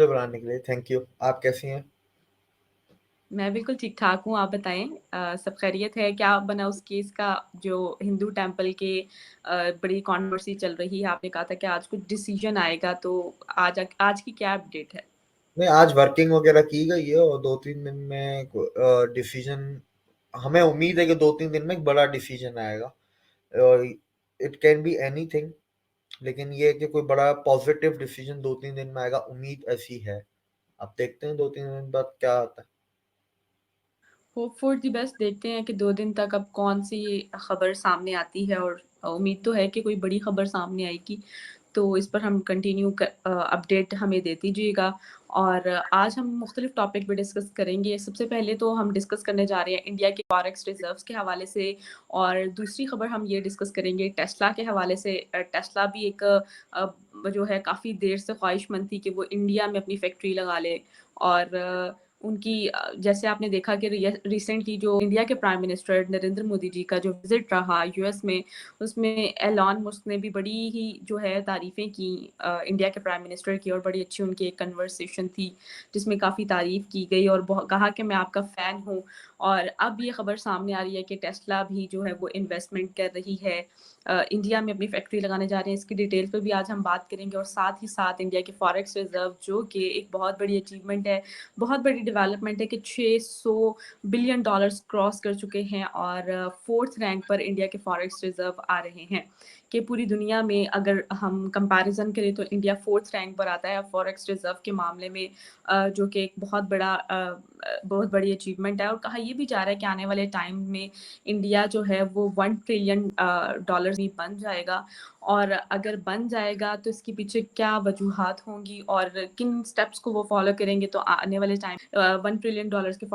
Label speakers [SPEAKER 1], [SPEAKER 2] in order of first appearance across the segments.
[SPEAKER 1] बनाने के लिए थैंक यू। आप कैसी हैं?
[SPEAKER 2] मैं बिल्कुल ठीक-ठाक हूँ, आप बताएँ सब खैरियत है? क्या बना उस केस का जो हिंदू टेम्पल के बड़ी कंट्रोवर्सी चल रही है, आपने कहा था कि आज कुछ डिसीजन आएगा, तो आज की क्या अपडेट है?
[SPEAKER 1] नहीं, आज वर्किंग वगैरह की गई है और 2-3 दिन में डिसीजन, हमें उम्मीद है कि 2-3 दिन में एक बड़ा डिसीजन आएगा। इट कैन बी एनीथिंग, लेकिन ये है कि कोई बड़ा पॉजिटिव डिसीजन 2-3 दिन में आएगा, उम्मीद ऐसी है। अब देखते हैं 2-3 दिन बाद क्या आता है।
[SPEAKER 2] होप फॉर द बेस्ट देखते हैं कि 2 दिन तक अब कौन-सी खबर सामने आती है और उम्मीद तो है कि कोई बड़ी खबर सामने आएगी, तो इस पर हम अपडेट हमें देती जाइएगा और आज हम मुख्तलिफ टॉपिक पे डिस्कस करेंगे। सबसे पहले तो हम डिस्कस करने जा रहे हैं इंडिया के फॉरेक्स रिज़र्व्स के हवाले से और दूसरी खबर हम ये डिस्कस करेंगे टेस्ला के हवाले से। टेस्ला भी एक जो है काफ़ी देर से ख्वाहिशमंद थी कि वो इंडिया में अपनी फैक्ट्री लगा ले और उनकी जैसे आपने देखा कि रिसेंटली जो इंडिया के प्राइम मिनिस्टर नरेंद्र मोदी जी का जो विज़िट रहा यूएस में, उसमें एलन मस्क ने भी बड़ी ही जो है तारीफ़ें की इंडिया के प्राइम मिनिस्टर की और बड़ी अच्छी उनकी एक कन्वर्सेशन थी, जिसमें काफ़ी तारीफ़ की गई और कहा कि मैं आपका फ़ैन हूँ और अब ये खबर सामने आ रही है कि टेस्ला भी जो है वो इन्वेस्टमेंट कर रही है इंडिया में अपनी फैक्ट्री लगाने जा रहे हैं। इसकी डिटेल पे भी आज हम बात करेंगे और साथ ही साथ इंडिया के फॉरेक्स रिज़र्व जो कि एक बहुत बड़ी अचीवमेंट है, बहुत बड़ी डेवलपमेंट है कि 600 बिलियन डॉलर्स क्रॉस कर चुके हैं और 4th रैंक पर इंडिया के फॉरेक्स रिज़र्व आ रहे हैं कि पूरी दुनिया में अगर हम कंपैरिज़न करें तो इंडिया 4th रैंक पर आता है फॉरेक्स रिज़र्व के मामले में जो कि एक बहुत बड़ी अचीवमेंट है और कहा ये भी जा रहा है कि आने वाले टाइम में इंडिया जो है वो 1 ट्रिलियन डॉलर भी बन जाएगा और अगर बन जाएगा तो इसके पीछे क्या वजूहात होंगी और किन स्टेप्स को वो फॉलो करेंगे तो आने वाले टाइम 1 ट्रिलियन डॉलर्स के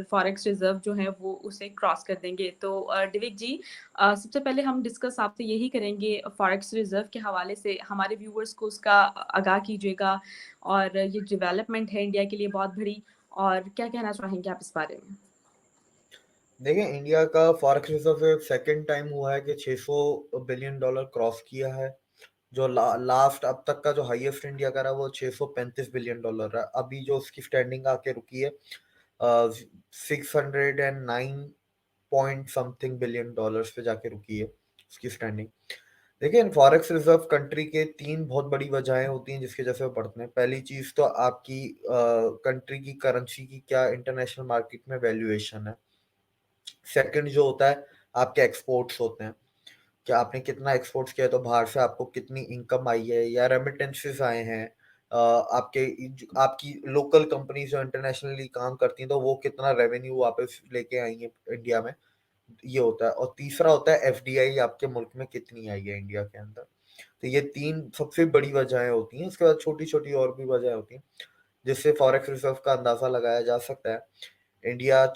[SPEAKER 2] फॉरेक्स रिजर्व जो है वो उसे क्रॉस कर देंगे। तो डिविक जी सबसे पहले हम डिस्कस आपसे यही करेंगे फॉरेक्स रिजर्व के हवाले से हमारे व्यूअर्स को उसका आगाह कीजिएगा और ये डेवलपमेंट है इंडिया के लिए बहुत बड़ी और क्या कहना चाहेंगे आप इस बारे में?
[SPEAKER 1] देखिए, इंडिया का फॉरेक्स रिजर्व सेकंड टाइम हुआ है कि 600 बिलियन डॉलर क्रॉस किया है। जो लास्ट अब तक का जो हाईएस्ट इंडिया का रहा वो 635 बिलियन डॉलर रहा। अभी जो उसकी स्टैंडिंग आके रुकी है 609 पॉइंट समथिंग बिलियन डॉलर्स पे जाके रुकी है उसकी स्टैंडिंग। देखिए, फॉरेक्स रिजर्व कंट्री के तीन बहुत बड़ी वजहें होती हैं जिसकी वजह से वो बढ़ते हैं। पहली चीज तो आपकी कंट्री की करेंसी की क्या इंटरनेशनल मार्केट में वैल्यूएशन है। सेकंड जो होता है, आपके एक्सपोर्ट्स होते हैं कि आपने कितना एक्सपोर्ट्स किया, तो बाहर से आपको कितनी इनकम आई है या रेमिटेंसेस आए हैं। आपके आपकी लोकल कंपनीज जो इंटरनेशनली काम करती हैं तो वो कितना रेवेन्यू वापस लेके आई है इंडिया में, ये होता है। और तीसरा होता है एफडीआई, आपके मुल्क में कितनी आई है इंडिया के अंदर। तो ये तीन सबसे बड़ी वजहें होती हैं। उसके बाद छोटी छोटी और भी वजह होती हैं जिससे फॉरेक्स रिजर्व का अंदाजा लगाया जा सकता है। इंडिया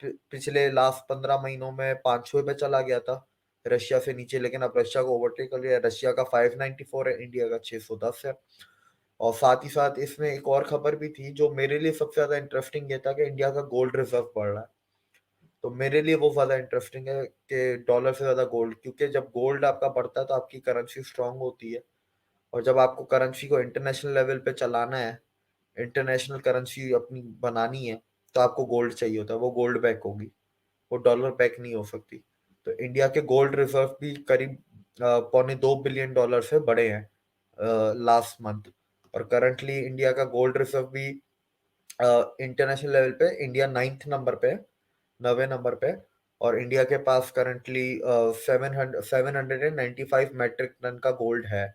[SPEAKER 1] पिछले लास्ट 15 महीनों में 5वें पे चला गया था रशिया से नीचे, लेकिन अब रशिया को ओवरटेक कर लिया। रशिया का 594 है, इंडिया का 610 है। और साथ ही साथ इसमें एक और खबर भी थी जो मेरे लिए सबसे ज्यादा इंटरेस्टिंग, ये था कि इंडिया का गोल्ड रिजर्व बढ़ रहा है। तो मेरे लिए वो ज्यादा इंटरेस्टिंग है कि डॉलर से ज्यादा गोल्ड, क्योंकि जब गोल्ड आपका बढ़ता है तो आपकी करेंसी स्ट्रांग होती है। और जब आपको करेंसी को इंटरनेशनल लेवल पे चलाना है, इंटरनेशनल करेंसी अपनी बनानी है, तो आपको गोल्ड चाहिए होता है। वो गोल्ड बैक होगी, वो डॉलर बैक नहीं हो सकती। तो इंडिया के गोल्ड रिजर्व भी करीब 2.25 बिलियन डॉलर से बढ़े हैं लास्ट मंथ। और करंटली इंडिया का गोल्ड रिजर्व भी इंटरनेशनल लेवल पे इंडिया 9th नंबर पे है, 9वें नंबर पे। और इंडिया के पास करंटली 795 मेट्रिक टन का गोल्ड है।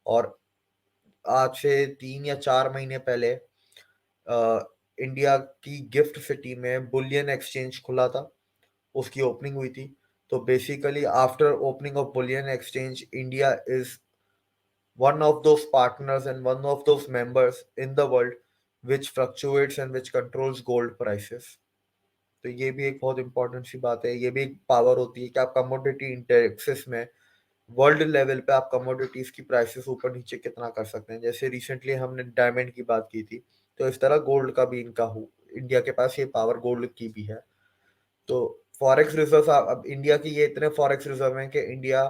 [SPEAKER 1] और आज से 3 या 4 महीने पहले इंडिया की गिफ्ट सिटी में बुलियन एक्सचेंज खुला था, उसकी ओपनिंग हुई थी। तो basically after opening of bullion exchange, India is one of those partners and one of those members in the world which fluctuates and which controls gold prices. तो ये भी एक बहुत इंपॉर्टेंट सी बात है। ये भी एक पावर होती है कि आप कमोडिटी इंडेक्सेस में वर्ल्ड लेवल पे आप कमोडिटीज की प्राइसेस ऊपर नीचे कितना कर सकते हैं। जैसे रिसेंटली हमने डायमंड की बात की थी, तो इस तरह गोल्ड का भी इनका हो, इंडिया के पास ये पावर गोल्ड की भी है। तो फॉरेक्स रिजर्व, अब इंडिया की ये इतने फॉरेक्स रिजर्व हैं कि इंडिया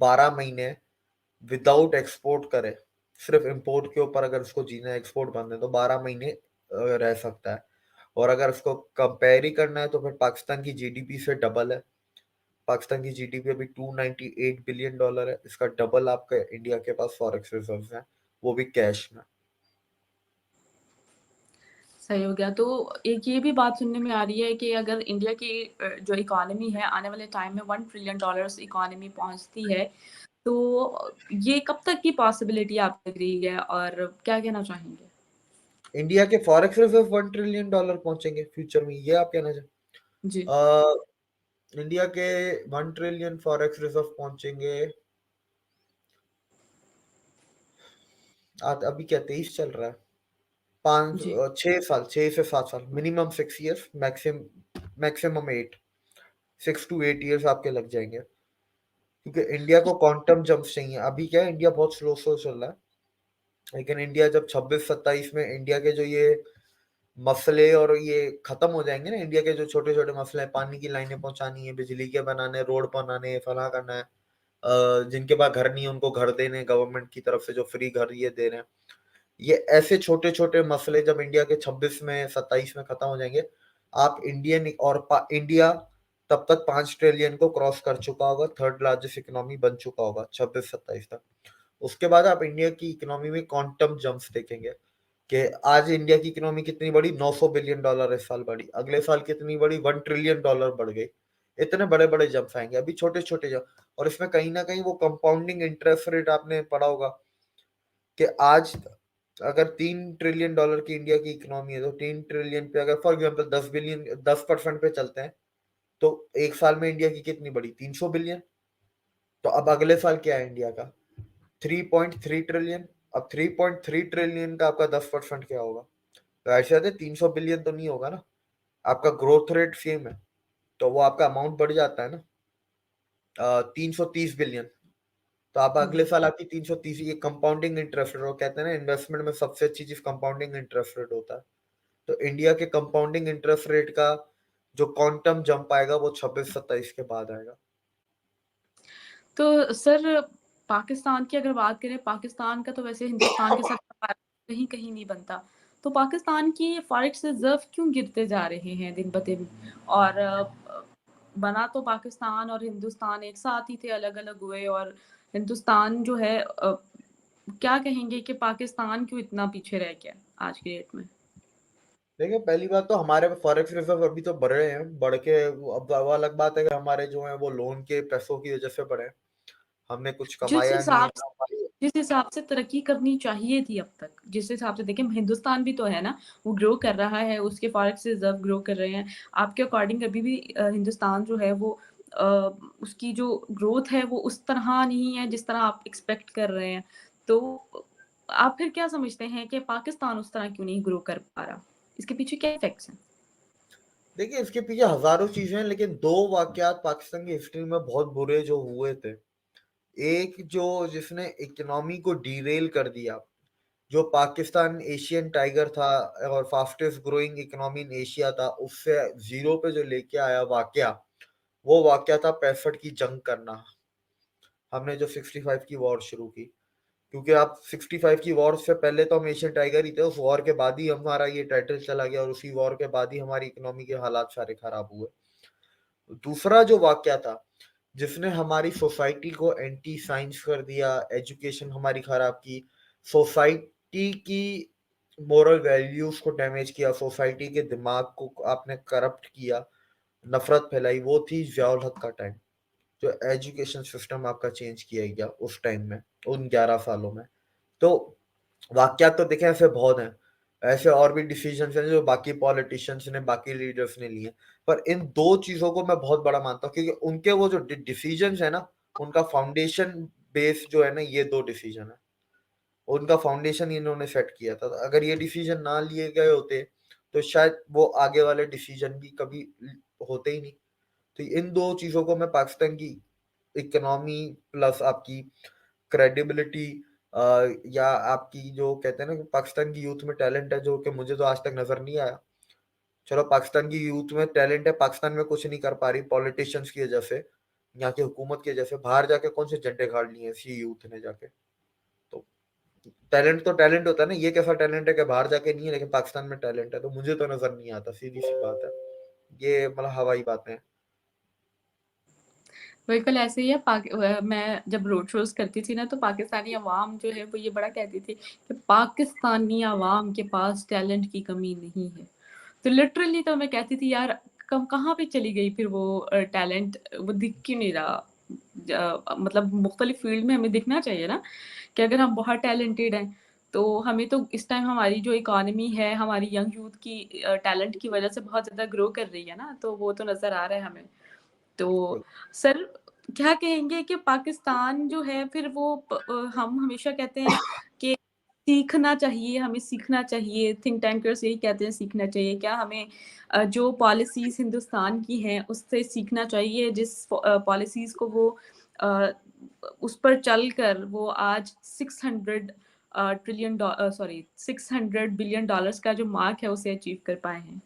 [SPEAKER 1] 12 महीने विदाउट एक्सपोर्ट करे सिर्फ इंपोर्ट के ऊपर अगर उसको जीना है, एक्सपोर्ट बंद है, तो 12 महीने रह सकता है। और अगर उसको कंपेयर ही करना है तो फिर पाकिस्तान की जीडीपी से डबल है। पाकिस्तान की जीडीपी अभी $298 बिलियन है, इसका डबल आपका इंडिया के पास फॉरेक्स रिजर्व्स हैं, वो भी कैश में।
[SPEAKER 2] सही हो गया। तो एक ये भी बात सुनने में आ रही है कि अगर इंडिया की जो इकोनॉमी है आने वाले टाइम में $1 ट्रिलियन इकोनॉमी पहुंचती है, तो ये कब तक की पॉसिबिलिटी आपको लग रही है और क्या कहना चाहेंगे?
[SPEAKER 1] इंडिया के फॉरेक्स रिजर्व $1 ट्रिलियन पहुंचेंगे फ्यूचर में, ये आप कहना
[SPEAKER 2] जी,
[SPEAKER 1] चाहते? इंडिया के 1 ट्रिलियन फॉरेक्स रिजर्व पहुंचेंगे। आज अभी क्या 23 चल रहा है, पाँच
[SPEAKER 2] जी।
[SPEAKER 1] 6 साल, 6 से 7 साल, minimum 6 years, maximum 8, 6 to 8 years आपके लग जाएंगे, क्योंकि इंडिया को क्वांटम जंप चाहिए। अभी क्या है, इंडिया बहुत स्लो स्लो चल रहा है, लेकिन इंडिया जब 26-27 में इंडिया के जो ये मसले और ये खत्म हो जाएंगे ना, इंडिया के जो छोटे छोटे मसले हैं, पानी की लाइनें पहुंचानी है, बिजली के बनाने, रोड बनाने, फला करना है, जिनके पास घर नहीं है उनको घर देने, गवर्नमेंट की तरफ से जो फ्री घर ये दे रहे हैं, ये ऐसे छोटे छोटे मसले जब इंडिया के 26 में 27 में खत्म हो जाएंगे, आप इंडिया तब तक 5 ट्रिलियन को क्रॉस कर चुका होगा, थर्ड लार्जेस्ट इकोनॉमी बन चुका होगा 26-27 तक। उसके बाद आप इंडिया की इकोनॉमी में क्वांटम जंप्स देखेंगे कि आज इंडिया की इकोनॉमी कितनी बड़ी, $900 बिलियन इस साल बढ़ी, अगले साल कितनी बड़ी, $1 ट्रिलियन बढ़ गई। इतने बड़े बड़े जंप्स आएंगे, अभी छोटे छोटे जंप। और इसमें कहीं ना कहीं वो कंपाउंडिंग इंटरेस्ट रेट आपने पढ़ा होगा कि आज अगर $3 ट्रिलियन की इंडिया की इकोनॉमी है, तो 3 ट्रिलियन पे अगर फॉर एग्जाम्पल 10% पे चलते हैं, तो एक साल में इंडिया की कितनी बड़ी, 300 बिलियन। तो अब अगले साल क्या है इंडिया का, 3.3 ट्रिलियन। अब 3.3 ट्रिलियन का आपका 10% क्या होगा? तो ऐसे 300 बिलियन तो नहीं होगा ना, आपका ग्रोथ रेट सेम है, तो वो आपका अमाउंट बढ़ जाता है ना, 330 बिलियन। तो आप अगले
[SPEAKER 2] जी।
[SPEAKER 1] साल आपकी 330, ये कंपाउंडिंग इंटरेस्ट रेट, कहते हैं ना इन्वेस्टमेंट में सबसे अच्छी चीज कंपाउंडिंग इंटरेस्ट रेट होता है। तो इंडिया के कंपाउंडिंग इंटरेस्ट रेट का जो क्वांटम जंप आएगा वो 26-27 के बाद आएगा।
[SPEAKER 2] तो सर, पाकिस्तान की अगर बात करें, पाकिस्तान का तो वैसे हिंदुस्तान के साथ कहीं कहीं नहीं बनता। तो पाकिस्तान की फॉरेक्स रिजर्व क्यों गिरते जा रहे हैं दिन ब दिन? और बना तो पाकिस्तान और हिंदुस्तान एक साथ ही थे, अलग अलग हुए। और हिंदुस्तान जो है क्या कहेंगे कि पाकिस्तान क्यों इतना पीछे रह गया आज की डेट में?
[SPEAKER 1] देखिए, पहली बात तो हमारे फॉरेक्स रिजर्व अभी तो बढ़ रहे हैं, बढ़ के अब वो अलग बात है कि हमारे जो है वो लोन के पैसों की वजह से बढ़े हैं। हमने कुछ
[SPEAKER 2] जिस
[SPEAKER 1] कमाया नहीं है
[SPEAKER 2] हिसाब
[SPEAKER 1] हमारी।
[SPEAKER 2] जिस हिसाब से तरक्की करनी चाहिए थी अब तक, जिस हिसाब से देखें, हिंदुस्तान भी तो है ना, वो ग्रो कर रहा है, उसके फॉरेक्स रिजर्व ग्रो कर रहे हैं। आपके अकॉर्डिंग अभी भी हिंदुस्तान जो है वो अ, उसकी जो ग्रोथ है वो उस तरह नहीं है जिस तरह आप एक्सपेक्ट कर रहे हैं। तो आप फिर क्या समझते हैं कि पाकिस्तान उस तरह क्यों नहीं ग्रो कर पा रहा? इसके पीछे क्या इफेक्ट्स हैं?
[SPEAKER 1] देखिए, इसके पीछे हजारों चीजें हैं, लेकिन दो वाकयात पाकिस्तान की हिस्ट्री में बहुत बुरे जो हुए थे। एक जो जिसने इकोनॉमी को डीरेल कर दिया, जो पाकिस्तान एशियन टाइगर था और fastest growing economy in Asia था, उससे जीरो पे जो लेके आया वाकया, वो वाकया था 65 की जंग करना। हमने जो 65 की वॉर शुरू की, क्योंकि आप 65 की वॉर से पहले तो हम एशियन टाइगर ही थे, उस वॉर के बाद ही हमारा ये टाइटल चला गया और उसी वॉर के बाद ही हमारी इकोनॉमी के हालात सारे खराब हुए। दूसरा जो वाकया था जिसने हमारी सोसाइटी को एंटी साइंस कर दिया, एजुकेशन हमारी खराब की, सोसाइटी की मोरल वैल्यूज को डैमेज किया, सोसाइटी के दिमाग को आपने करप्ट किया, नफरत फैलाई, वो थी जियाउल हक का टाइम। जो एजुकेशन सिस्टम आपका चेंज किया गया उस टाइम में, उन 11 सालों में। तो वाकयात तो देखें ऐसे बहुत हैं, ऐसे और भी डिसीजन हैं जो बाकी पॉलिटिशियंस ने, बाकी लीडर्स ने लिए, पर इन दो चीजों को मैं बहुत बड़ा मानता हूँ, क्योंकि उनके वो जो डिसीजन है ना, उनका फाउंडेशन बेस जो है ना, ये दो डिसीजन है, उनका फाउंडेशन इन्होंने सेट किया था। तो अगर ये डिसीजन ना लिए गए होते तो शायद वो आगे वाले डिसीजन भी कभी होते ही नहीं। तो इन दो चीजों को मैं पाकिस्तान की इकोनॉमी प्लस आपकी क्रेडिबिलिटी, या आपकी जो कहते हैं ना कि पाकिस्तान की यूथ में टैलेंट है जो कि मुझे तो आज तक नजर नहीं आया। चलो, पाकिस्तान की यूथ में टैलेंट है, पाकिस्तान में कुछ नहीं कर पा रही पॉलिटिशियंस की वजह से, यहाँ की हुकूमत की वजह से, बाहर जाके कौन से झंडे गाड़ लिए इसी यूथ ने जाके। तो टैलेंट तो टैलेंट होता है ना, ये कैसा टैलेंट है कि बाहर जाके नहीं है लेकिन पाकिस्तान में टैलेंट है, तो मुझे तो नज़र नहीं आता, सीधी-सी बात है। ये मतलब हवाई बातें हैं।
[SPEAKER 2] बिल्कुल ऐसे ही है मैं जब रोड शोज़ करती थी ना तो पाकिस्तानी अवाम जो है वो ये बड़ा कहती थी कि पाकिस्तानी अवाम के पास टैलेंट की कमी नहीं है। तो लिटरली तो मैं कहती थी यार कम कहाँ पे चली गई फिर वो टैलेंट वो दिख क्यों नहीं रहा? मतलब मुख्तलिफ फ़ील्ड में हमें दिखना चाहिए ना कि अगर हम बहुत टैलेंटेड हैं तो हमें तो इस टाइम हमारी जो इकॉनमी है हमारी यंग यूथ की टैलेंट की वज़ह से बहुत ज़्यादा ग्रो कर रही है ना, तो वो तो नज़र आ रहा है हमें। तो
[SPEAKER 1] बिल्कुल।
[SPEAKER 2] सर क्या कहेंगे कि पाकिस्तान जो है फिर वो हम हमेशा कहते हैं कि सीखना चाहिए, हमें सीखना चाहिए, थिंक टैंकर्स यही कहते हैं सीखना चाहिए। क्या हमें जो पॉलिसीज़ हिंदुस्तान की हैं उससे सीखना चाहिए जिस पॉलिसीज़ को वो अ, उस पर चलकर वो आज 600 सॉरी 600 बिलियन डॉलर्स का जो मार्क है उसे अचीव कर पाए हैं?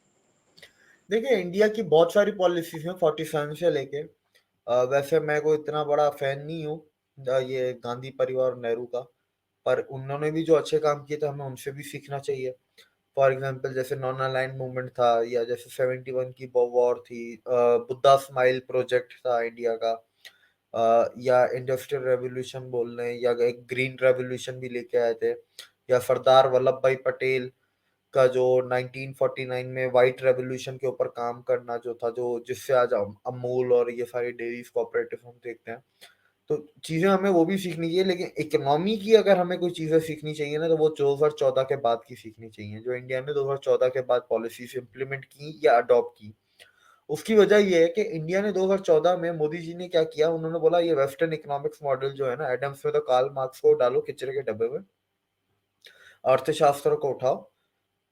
[SPEAKER 1] देखिए, इंडिया की बहुत सारी पॉलिसीज़ हैं 47 से लेके। वैसे मैं कोई इतना बड़ा फ़ैन नहीं हूँ ये गांधी परिवार और नेहरू का, पर उन्होंने भी जो अच्छे काम किए थे हमें उनसे भी सीखना चाहिए। फॉर एग्ज़ाम्पल जैसे नॉन अलाइन्ड मूवमेंट था, या जैसे 71 की वॉर थी, बुद्धा स्माइल प्रोजेक्ट था इंडिया का, या इंडस्ट्रियल रेवोल्यूशन बोल लें, या एक ग्रीन रेवोल्यूशन भी लेके आए थे, या सरदार वल्लभ भाई पटेल का जो 1949 में व्हाइट रेवोल्यूशन के ऊपर काम करना जो था, जो जिससे आज अमूल और ये सारी डेयरीज कोऑपरेटिव हम देखते हैं। तो चीज़ें हमें वो भी सीखनी चाहिए, लेकिन इकोनॉमी की अगर हमें कोई चीज़ें सीखनी चाहिए ना, तो वो 2014 के बाद की सीखनी चाहिए, जो इंडिया ने 2014 के बाद पॉलिसीज़ इम्प्लीमेंट की या अडॉप्ट की। उसकी वजह ये है कि इंडिया ने 2014 में मोदी जी ने क्या किया, उन्होंने बोला ये वेस्टर्न इकोनॉमिक्स मॉडल जो है ना, एडम स्मिथ और कार्ल मार्क्स को डालो कचरे के डब्बे में, अर्थशास्त्र को उठाओ,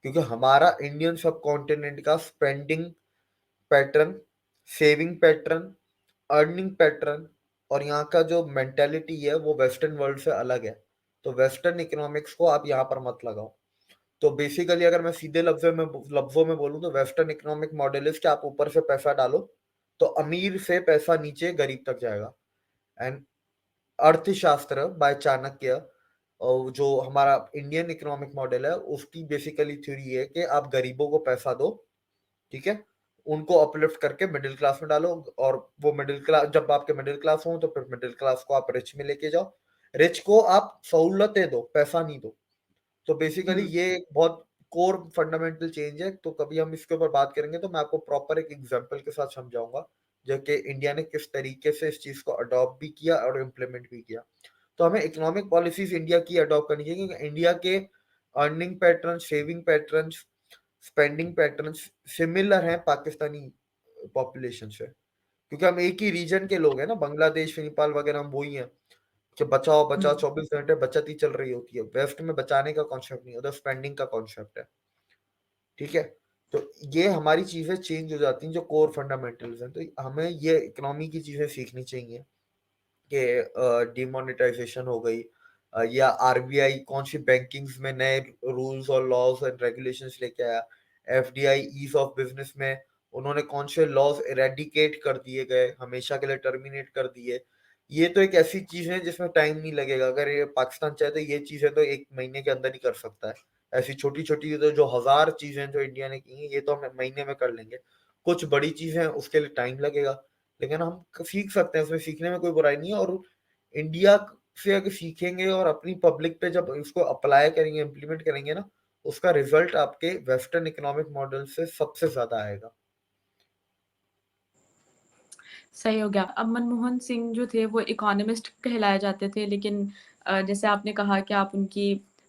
[SPEAKER 1] क्योंकि हमारा इंडियन सब कॉन्टिनेंट का spending pattern, saving pattern, earning pattern और यहाँ का जो मेंटेलिटी है वो वेस्टर्न वर्ल्ड से अलग है। तो वेस्टर्न इकोनॉमिक्स को आप यहाँ पर मत लगाओ। तो बेसिकली अगर मैं सीधे लफ्जों में बोलूँ तो वेस्टर्न इकोनॉमिक मॉडल इज कि आप ऊपर से पैसा डालो तो अमीर से पैसा नीचे गरीब तक जाएगा। एंड अर्थशास्त्र बाय चाणक्य, और जो हमारा इंडियन इकोनॉमिक मॉडल है उसकी बेसिकली थ्योरी है कि आप गरीबों को पैसा दो, ठीक है, उनको अपलिफ्ट करके मिडिल क्लास में डालो, और वो मिडिल क्लास, जब आपके मिडिल क्लास हो तो फिर मिडिल क्लास को आप रिच में लेके जाओ, रिच को आप सहूलतें दो, पैसा नहीं दो। तो बेसिकली
[SPEAKER 2] हुँ।
[SPEAKER 1] ये एक बहुत कोर फंडामेंटल चेंज है। तो कभी हम इसके ऊपर बात करेंगे तो मैं आपको प्रॉपर एक एग्जांपल के साथ समझाऊंगा जो कि इंडिया ने किस तरीके से इस चीज को अडॉप्ट भी किया और इम्प्लीमेंट भी किया। तो हमें इकोनॉमिक पॉलिसीज इंडिया की अडॉप्ट करनी चाहिए, क्योंकि इंडिया के earning pattern, saving pattern, spending pattern similar हैं पाकिस्तानी पॉपुलेशन से, क्योंकि हम एक ही रीजन के लोग हैं ना, बांग्लादेश नेपाल वगैरह हम वही हैं कि बचाओ बचाओ
[SPEAKER 2] हुँ।
[SPEAKER 1] 24 घंटे बचत ही चल रही होती है। वेस्ट में बचाने का कॉन्सेप्ट नहीं, उधर स्पेंडिंग का कॉन्सेप्ट है, ठीक है। तो ये हमारी चीजें चेंज हो जाती हैं जो कोर फंडामेंटल्स हैं। तो हमें ये इकोनॉमी की चीजें सीखनी चाहिए कि डिमोनेटाइजेशन हो गई, या आरबीआई कौन सी बैंकिंग्स में नए रूल्स और लॉज एंड रेगुलेशंस लेके आया, एफडीआई ईज ऑफ बिजनेस में उन्होंने कौन से लॉज इरेडिकेट कर दिए गए, हमेशा के लिए टर्मिनेट कर दिए। ये तो एक ऐसी चीज है जिसमें टाइम नहीं लगेगा, अगर ये पाकिस्तान चाहे तो ये चीजें तो एक महीने के अंदर ही कर सकता है। ऐसी छोटी छोटी तो जो हजार चीजें जो इंडिया ने की हैं ये तो हम महीने में कर लेंगे। कुछ बड़ी चीजें हैं उसके लिए टाइम लगेगा, लेकिन हम सीख सकते हैं, उसमें सीखने में कोई बुराई नहीं है। और इंडिया से अगर सीखेंगे और अपनी पब्लिक पे जब इसको अप्लाई करेंगे, इम्प्लीमेंट करेंगे ना, उसका रिजल्ट आपके वेस्टर्न इकोनॉमिक मॉडल से सबसे ज्यादा आएगा।
[SPEAKER 2] सही हो गया। अब मनमोहन सिंह जो थे वो इकोनॉमिस्ट कहलाए जाते थे लेकिन जैसे आपने कहा कि आप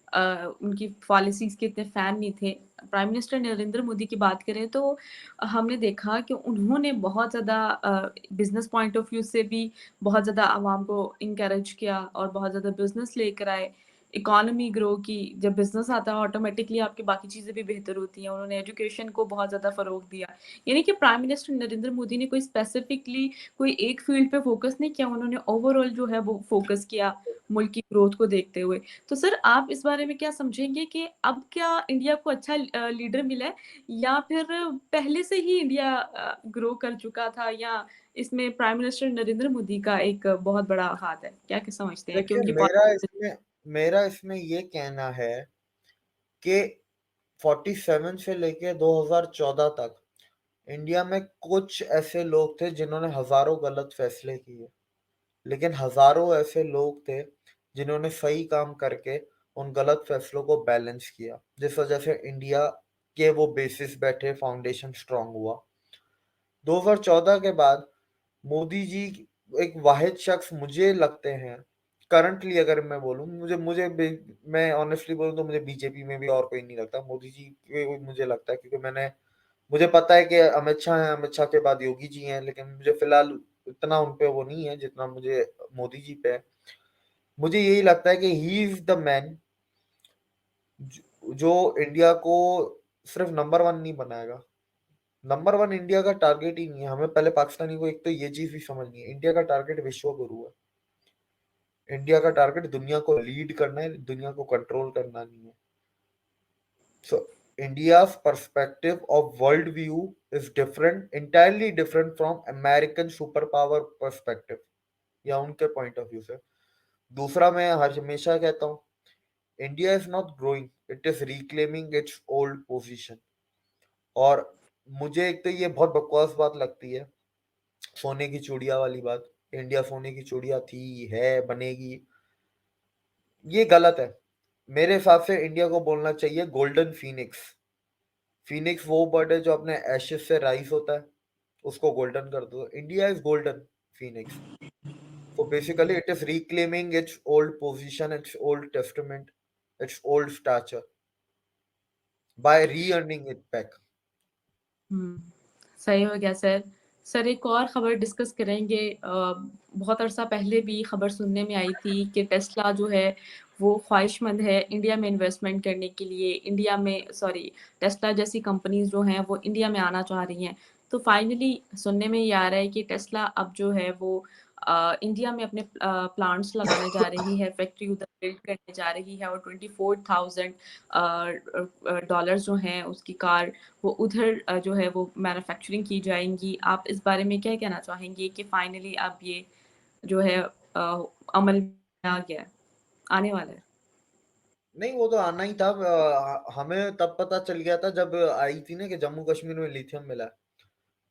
[SPEAKER 2] अ, उनकी पॉलिसीज़ के इतने फ़ैन नहीं थे। प्राइम मिनिस्टर नरेंद्र मोदी की बात करें तो हमने देखा कि उन्होंने बहुत ज़्यादा बिज़नेस पॉइंट ऑफ व्यू से भी बहुत ज़्यादा आवाम को एनकरेज किया और बहुत ज़्यादा बिज़नेस लेकर आए, इकोनॉमी ग्रो की। जब बिज़नेस आता है ऑटोमैटिकली आपकी बाकी चीज़ें भी बेहतर होती हैं। उन्होंने एजुकेशन को बहुत ज़्यादा फ़रोग़ दिया। यानी कि प्राइम मिनिस्टर नरेंद्र मोदी ने कोई स्पेसिफिकली कोई एक फ़ील्ड पे फ़ोकस नहीं किया, उन्होंने ओवरऑल जो है वो फ़ोकस किया मुल्क की ग्रोथ को देखते हुए। तो सर आप इस बारे में क्या समझेंगे कि अब क्या इंडिया को अच्छा लीडर मिला है या फिर पहले से ही इंडिया ग्रो कर चुका था या इसमें प्राइम मिनिस्टर नरेंद्र मोदी का एक बहुत बड़ा हाथ है? क्या समझते हैं कि
[SPEAKER 1] देखिए
[SPEAKER 2] उनकी
[SPEAKER 1] मेरा
[SPEAKER 2] पॉलिसी
[SPEAKER 1] इसमें मेरा इसमें ये कहना है कि 47 से लेके 2014 तक इंडिया में कुछ ऐसे लोग थे जिन्होंने हजारों गलत फैसले किए, लेकिन हजारों ऐसे लोग थे जिन्होंने सही काम करके उन गलत फैसलों को बैलेंस किया, जिस वजह से इंडिया के वो बेसिस बैठे, फाउंडेशन स्ट्रांग हुआ। 2014 के बाद मोदी जी एक वाहिद शख्स मुझे लगते हैं, करंटली अगर मैं बोलूं, मैं ऑनेस्टली बोलूं तो मुझे बीजेपी में भी और कोई नहीं लगता, मोदी जी के मुझे लगता है, क्योंकि मुझे पता है कि अमित शाह हैं, अमित शाह के बाद योगी जी हैं, लेकिन मुझे फिलहाल इतना उन पे वो नहीं है जितना मुझे मोदी जी पे है। मुझे यही लगता है कि ही इज द मैन जो इंडिया को सिर्फ नंबर वन नहीं बनाएगा। नंबर वन इंडिया का टारगेट ही नहीं है, हमें पहले पाकिस्तानी को एक तो ये चीज भी समझनी है, इंडिया का टारगेट विश्व गुरु है। इंडिया का टारगेट दुनिया को लीड करना है, दुनिया को कंट्रोल करना नहीं है। सो India's perspective of world view is different, entirely different from American superpower perspective या उनके पॉइंट ऑफ व्यू से। दूसरा, मैं हर हमेशा कहता हूँ, India is not growing, it is reclaiming it's old position. और मुझे एक तो ये बहुत बकवास बात लगती है, सोने की चिड़िया वाली बात, इंडिया सोने की चिड़िया थी, है, बनेगी, ये गलत है। मेरे हिसाब से इंडिया को बोलना चाहिए गोल्डन फीनिक्स। फीनिक्स वो बर्ड है जो अपने एशेस से राइज होता है, उसको गोल्डन कर दो, India is golden Phoenix. So basically, it is reclaiming its old position, its old testament, its old stature by re-earning it back.
[SPEAKER 2] हुँ, सही हो गया सर। सर एक और ख़बर डिस्कस करेंगे बहुत अरसा पहले भी ख़बर सुनने में आई थी कि टेस्ला जो है वो ख़्वाहिशमंद है इंडिया में इन्वेस्टमेंट करने के लिए, इंडिया में सॉरी टेस्ला जैसी कंपनीज़ जो हैं वो इंडिया में आना चाह रही हैं। तो फाइनली सुनने में ये आ रहा है कि टेस्ला अब जो है वो इंडिया में अपने प्लांट्स लगाने जा रही है, फैक्ट्री उधर बिल्ड करने जा रही है और 24,000 डॉलर्स जो हैं उसकी कार वो उधर जो है वो मैन्युफैक्चरिंग की जाएँगी। आप इस बारे में क्या कहना चाहेंगे कि फाइनली अब ये जो है अमल में आ गया है, आने वाला है?
[SPEAKER 1] नहीं, वो तो आना ही था। हमें तब पता चल गया था जब आई थी ना कि जम्मू कश्मीर में लिथियम मिला है।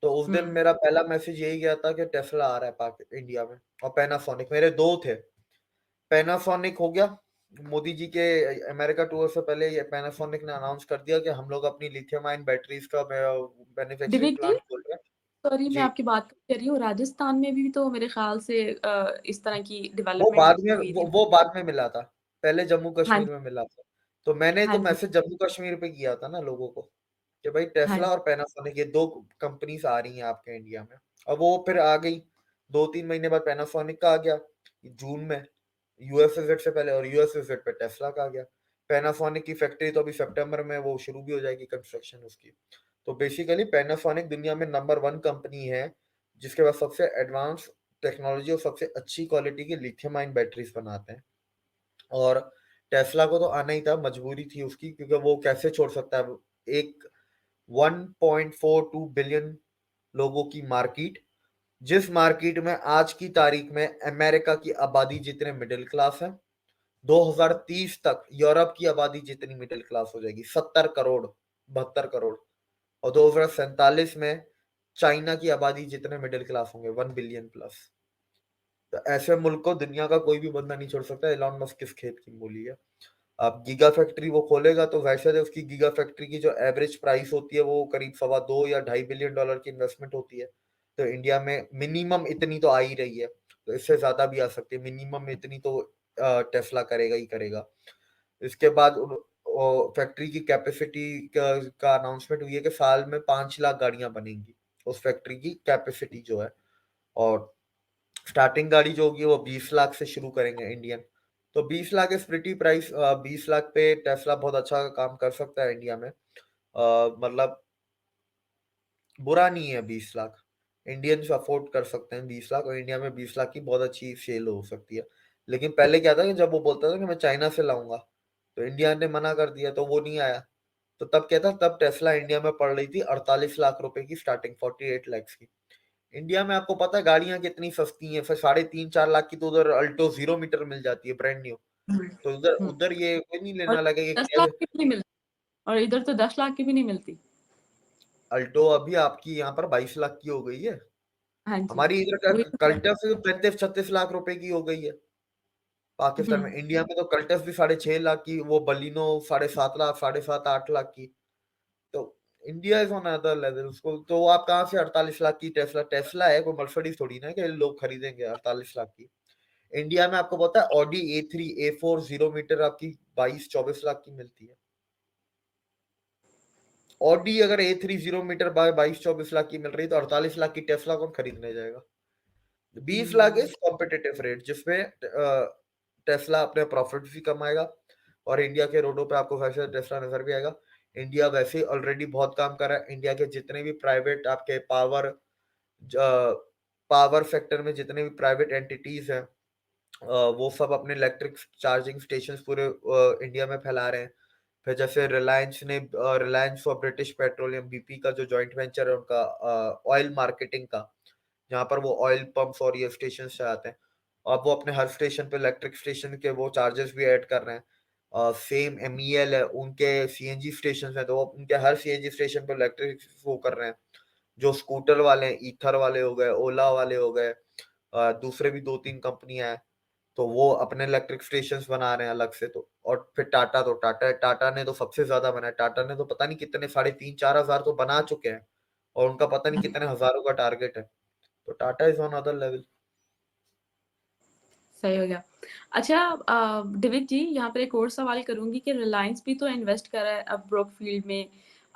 [SPEAKER 1] तो उस दिन
[SPEAKER 2] हुँ,
[SPEAKER 1] मेरा पहला मैसेज यही गया था कि टेस्ला आ रहा है पाक इंडिया में, और पैनासोनिक, मेरे दो थे। पैनासोनिक हो गया, मोदी जी के अमेरिका टूर से पहले ये पैनासोनिक ने अनाउंस कर दिया कि हम लोग अपनी लिथियम आयन बैटरीज का मैन्युफैक्चरिंग
[SPEAKER 2] डायरेक्टली
[SPEAKER 1] प्लांट खोल रहे हैं।
[SPEAKER 2] सॉरी मैं
[SPEAKER 1] जी,
[SPEAKER 2] आपकी बात कर रही हूँ, राजस्थान में भी तो मेरे ख़्याल से इस तरह की
[SPEAKER 1] वो
[SPEAKER 2] डेवलपमेंट
[SPEAKER 1] बाद में
[SPEAKER 2] हुई
[SPEAKER 1] वो,
[SPEAKER 2] थी।
[SPEAKER 1] वो बाद में मिला था, पहले जम्मू
[SPEAKER 2] हाँ
[SPEAKER 1] कश्मीर
[SPEAKER 2] जी,
[SPEAKER 1] में मिला था। तो मैंने
[SPEAKER 2] हाँ
[SPEAKER 1] तो
[SPEAKER 2] जी,
[SPEAKER 1] मैसेज जम्मू कश्मीर पे किया था ना लोगों को, कि भाई
[SPEAKER 2] हाँ
[SPEAKER 1] टेस्ला
[SPEAKER 2] जी।
[SPEAKER 1] और पैनासोनिक ये दो कंपनीज आ रही हैं आपके इंडिया में। और वो फिर आ गई, 2-3 महीने बाद पैनासोनिक का आ गया जून में यूएस विजिट से पहले, और यूएस विजिट पे टेस्ला का आ गया। पैनासोनिक की फैक्ट्री तो अभी सितंबर में वो शुरू भी हो जाएगी कंस्ट्रक्शन उसकी। तो बेसिकली पैनासोनिक दुनिया में नंबर वन कंपनी है जिसके पास सबसे एडवांस टेक्नोलॉजी और सबसे अच्छी क्वालिटी की लिथियम आयन बैटरीज बनाते हैं। और टेस्ला को तो आना ही था, मजबूरी थी उसकी, क्योंकि वो कैसे छोड़ सकता है एक 1.42 बिलियन लोगों की मार्केट, जिस मार्केट में आज की तारीख में अमेरिका की आबादी जितने मिडिल क्लास है, 2030 तक यूरोप की आबादी जितनी मिडिल क्लास हो जाएगी, 70 करोड़, 72 करोड़। और 2047 में चाइना की आबादी जितने मिडिल क्लास होंगे, 1 बिलियन प्लस। तो ऐसे मुल्क को दुनिया का कोई भी बंदा नहीं छोड़ सकता। एलॉन मस्क किस खेत की मूली है। अब गीगा फैक्ट्री वो खोलेगा तो वैसे तो उसकी गीगा फैक्ट्री की जो एवरेज प्राइस होती है वो करीब 2.25 या $2.5 बिलियन की इन्वेस्टमेंट होती है। तो इंडिया में मिनिमम इतनी तो आ ही रही है, तो इससे ज्यादा भी आ सकती है, मिनिमम इतनी तो टेस्ला करेगा ही करेगा। इसके बाद फैक्ट्री की कैपेसिटी का अनाउंसमेंट हुई है कि साल में 5 लाख गाड़ियां बनेंगी, उस फैक्ट्री की कैपेसिटी जो है। और स्टार्टिंग गाड़ी जो होगी वो 20 लाख से शुरू करेंगे इंडियन। तो 20 lakh is pretty price. 20 lakh पे टेस्ला बहुत अच्छा काम कर सकता है इंडिया में। मतलब बुरा नहीं है 20 लाख, इंडियंस अफोर्ड कर सकते हैं 20 लाख, और इंडिया में 20 लाख की बहुत अच्छी सेल हो सकती है। लेकिन पहले क्या था कि जब वो बोलता था कि मैं चाइना से लाऊंगा, तो इंडिया ने मना कर दिया, तो वो नहीं आया। तो तब क्या था, तब टेस्ला इंडिया में पड़ रही थी 48 लाख रुपए की स्टार्टिंग, 48 लैक्स की। इंडिया में आपको पता है गाड़ियां कितनी सस्ती हैं, फिर 3.5-4 लाख की तो उधर अल्टो 0 मीटर मिल जाती है ब्रांड न्यू।
[SPEAKER 2] हुँ,
[SPEAKER 1] तो उधर
[SPEAKER 2] हुँ।
[SPEAKER 1] उधर ये कोई नहीं
[SPEAKER 2] और
[SPEAKER 1] लेना लगेगा कि
[SPEAKER 2] 10 लाख
[SPEAKER 1] कैसे।
[SPEAKER 2] की भी नहीं मिलती और इधर तो 10 लाख की भी नहीं मिलती।
[SPEAKER 1] अल्टो अभी आपकी यहाँ पर 22 लाख की हो गई है।
[SPEAKER 2] हाँ जी,
[SPEAKER 1] हमारी इधर का
[SPEAKER 2] वही तो कह
[SPEAKER 1] कल्टस 35-36 लाख रुपए की हो गई है पाकिस्तान में।
[SPEAKER 2] हुँ,
[SPEAKER 1] इंडिया में तो कल्टस भी 6.5 लाख की, वो बलिनो 7.5 लाख, 7.5-8 लाख की। तो India is on other level. उसको तो आप कहाँ से 48 लाख की टेस्ला, टेस्ला है कोई मर्सिडीज थोड़ी ना है कि लोग खरीदेंगे 48 लाख की। इंडिया में आपको पता है ऑडी A3 A4 0 मीटर आपकी 22-24 लाख की मिलती है। ऑडी अगर A3 0 मीटर 22-24 लाख की मिल रही है तो 48 लाख की टेस्ला कौन खरीदने जाएगा। 20 लाख
[SPEAKER 2] हुँ,
[SPEAKER 1] इज कॉम्पिटिटिव रेट जिसमें टेस्ला अपने प्रॉफिट भी कमाएगा और इंडिया के रोडों पे आपको वैसे टेस्ला नजर भी आएगा। इंडिया वैसे ही ऑलरेडी बहुत काम कर रहा है। इंडिया के जितने भी प्राइवेट आपके पावर सेक्टर में जितने भी प्राइवेट एंटिटीज हैं, वो सब अपने इलेक्ट्रिक चार्जिंग स्टेशन पूरे इंडिया में फैला रहे हैं। फिर जैसे रिलायंस और ब्रिटिश पेट्रोलियम BP का जो जॉइंट वेंचर है उनका ऑयल मार्केटिंग का, जहाँ पर वो ऑयल पंप्स और ये स्टेशन से आते हैं, अब वो अपने हर स्टेशन पे इलेक्ट्रिक स्टेशन के वो चार्जेस भी ऐड कर रहे हैं। सेम MEL है, उनके CNG स्टेशन है तो वो उनके हर CNG स्टेशन पे इलेक्ट्रिक वो कर रहे हैं। जो स्कूटर वाले हैं, ईथर वाले हो गए, ओला वाले हो गए, दूसरे भी 2-3 कंपनियां हैं, तो वो अपने इलेक्ट्रिक स्टेशन बना रहे हैं अलग से। तो और फिर टाटा ने तो सबसे ज्यादा बनाया। टाटा ने तो पता नहीं कितने 3,500-4,000 तो बना चुके हैं और उनका पता नहीं कितने हजारों का टारगेट है। तो Tata is on other level.
[SPEAKER 2] सही हो गया। अच्छा डेविड जी यहाँ पर एक और सवाल करूँगी कि रिलायंस भी तो इन्वेस्ट कर रहा है अब ब्रोकफील्ड में।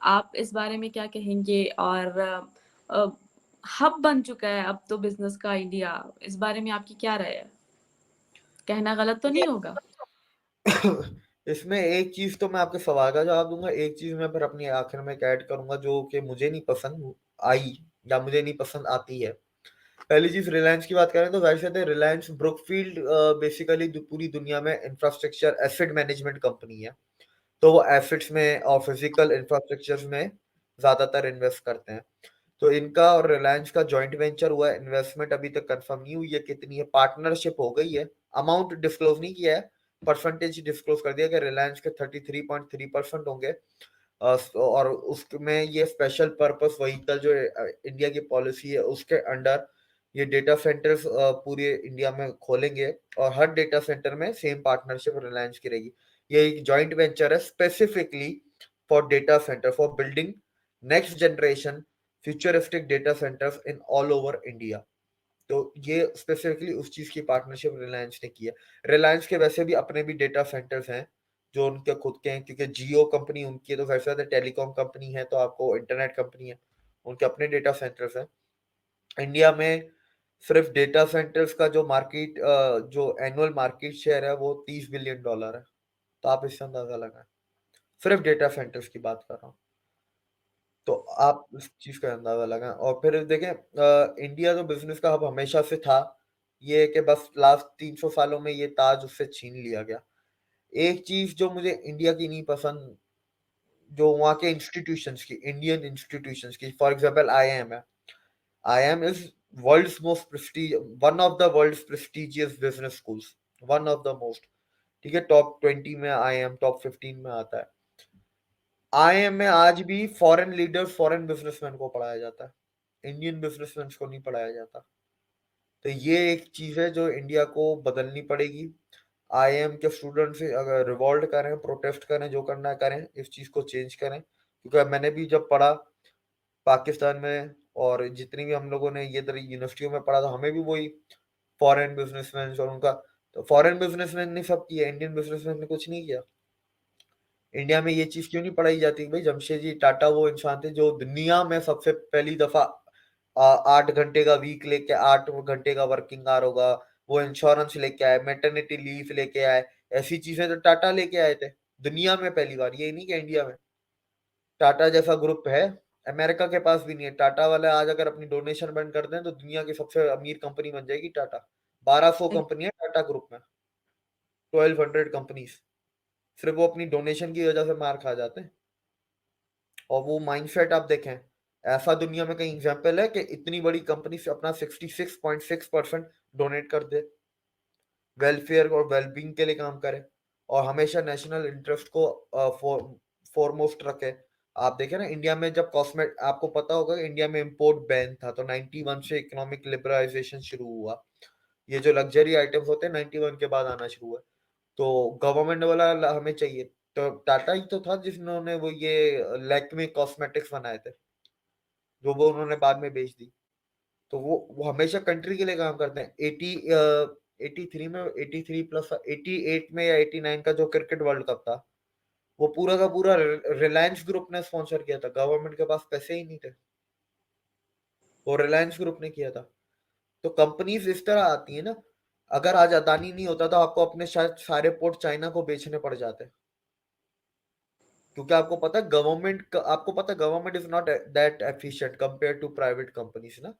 [SPEAKER 2] आप इस बारे में क्या कहेंगे? और अ, हब बन चुका है अब तो बिज़नेस का इंडिया, इस बारे में आपकी क्या राय है? कहना गलत तो नहीं होगा?
[SPEAKER 1] इसमें एक चीज तो मैं आपके सवाल का जवाब दूंगा, एक चीज मैं फिर अपनी आखिर में एक ऐड करूंगा जो कि मुझे नहीं पसंद आई या मुझे नहीं पसंद आती है। पहली चीज रिलायंस की बात करें तो वैसे तो रिलायंस ब्रुकफील्ड बेसिकली पूरी दुनिया में इंफ्रास्ट्रक्चर एसेट मैनेजमेंट कंपनी है। तो वो एसेट्स में और फिजिकल इंफ्रास्ट्रक्चर में ज्यादातर इन्वेस्ट करते हैं। तो इनका और रिलायंस का जॉइंट वेंचर हुआ है। इन्वेस्टमेंट अभी तक कंफर्म नहीं हुई है कितनी है, पार्टनरशिप हो गई है। अमाउंट डिस्क्लोज नहीं किया है, परसेंटेज डिस्क्लोज कर दिया कि रिलायंस के 33.3% होंगे। और उसमें ये स्पेशल पर्पस व्हीकल जो इंडिया की पॉलिसी है उसके अंडर ये डेटा सेंटर्स पूरे इंडिया में खोलेंगे और हर डेटा सेंटर में सेम पार्टनरशिप रिलायंस की रहेगी। ये एक जॉइंट वेंचर है specifically for data centre, for building next generation futuristic data centres in all over India. तो ये स्पेसिफिकली उस चीज की पार्टनरशिप रिलायंस ने की है। रिलायंस के वैसे भी अपने भी डेटा सेंटर्स हैं जो उनके खुद के हैं, क्योंकि जियो कंपनी उनकी है तो वैसे तो टेलीकॉम कंपनी है तो आपको इंटरनेट कंपनी है, उनके अपने डेटा सेंटर्स हैं। इंडिया में सिर्फ डेटा सेंटर्स का जो मार्केट जो एनुअल मार्केट शेयर है वो $30 बिलियन है। तो आप इससे अंदाजा लगाएं, सिर्फ डेटा सेंटर्स की बात कर रहा हूँ। तो आप इस चीज का अंदाजा लगाएं और फिर देखें इंडिया तो बिजनेस का हब हमेशा से था। ये है कि बस लास्ट 300 सालों में ये ताज उससे छीन लिया गया। एक चीज जो मुझे इंडिया की नहीं पसंद, जो वहाँ के इंस्टीट्यूशंस की, इंडियन इंस्टीट्यूशंस की, फॉर एग्जांपल IIM है। IIM is world's most prestige one of the world's prestigious business schools, one of the most. ठीक है, टॉप 20 में IIM टॉप 15 में आता है। IIM में आज भी फॉरेन लीडर्स फॉरेन बिजनेसमैन को पढ़ाया जाता है, इंडियन बिजनेसमैन को नहीं पढ़ाया जाता। तो ये एक चीज है जो इंडिया को बदलनी पड़ेगी। IIM के स्टूडेंट से अगर रिवॉल्ट करें, प्रोटेस्ट करें, जो करना है करें, इस चीज को चेंज करें। क्योंकि मैंने भी जब पढ़ा पाकिस्तान में और जितनी भी हम लोगों ने ये तरह यूनिवर्सिटियों में पढ़ा, तो हमें भी वही फॉरेन बिजनेसमैन और उनका, तो फॉरेन बिजनेसमैन ने सब किया, इंडियन बिजनेसमैन ने कुछ नहीं किया। इंडिया में ये चीज क्यों नहीं पढ़ाई जाती? भाई जमशेदजी टाटा वो इंसान थे जो दुनिया में सबसे पहली दफा 8 घंटे का वीक लेके 8 घंटे का वर्किंग आवर होगा, वो इंश्योरेंस लेके आए, मैटरनिटी लीव लेके आए। ऐसी चीजें तो टाटा लेके आए थे दुनिया में पहली बार, ये नहीं कि इंडिया में। टाटा जैसा ग्रुप है अमेरिका के पास भी नहीं है। टाटा वाले आज अगर अपनी डोनेशन बंद कर दें तो दुनिया की सबसे अमीर कंपनी बन जाएगी टाटा। 1200 कंपनी है टाटा ग्रुप में, 1200 कंपनीज, सिर्फ वो अपनी डोनेशन की वजह से मार खा जाते हैं। और वो माइंडसेट आप देखें, ऐसा दुनिया में कहीं एग्जाम्पल है कि इतनी बड़ी कंपनी से अपना 66.6% डोनेट कर दे? वेलफेयर और वेलबींग के लिए काम करे और हमेशा नेशनल इंटरेस्ट को फोरमोस्ट रखे। आप देखें ना, इंडिया में जब कॉस्मेट आपको पता होगा कि इंडिया में इंपोर्ट बैन था, तो 91 से इकोनॉमिक लिबरलाइजेशन शुरू हुआ। ये जो लग्जरी आइटम्स होते हैं 91 के बाद आना शुरू हुआ। तो गवर्नमेंट वाला हमें चाहिए, तो टाटा ही तो था जिन्होंने वो ये लैक्मे कॉस्मेटिक्स बनाए थे, जो वो उन्होंने बाद में बेच दी। तो वो हमेशा कंट्री के लिए काम करते हैं। 83 में, 83 प्लस 88 में या 89 का जो क्रिकेट वर्ल्ड कप था, वो पूरा का पूरा रिलायंस ग्रुप ने स्पॉन्सर किया था। गवर्नमेंट के पास पैसे ही नहीं थे, वो रिलायंस ग्रुप ने किया था। तो कंपनीज इस तरह आती है ना। अगर आज अदानी नहीं होता तो आपको अपने शायद सारे पोर्ट चाइना को बेचने पड़ जाते, क्योंकि आपको पता है government is not that efficient compare to private companies ना।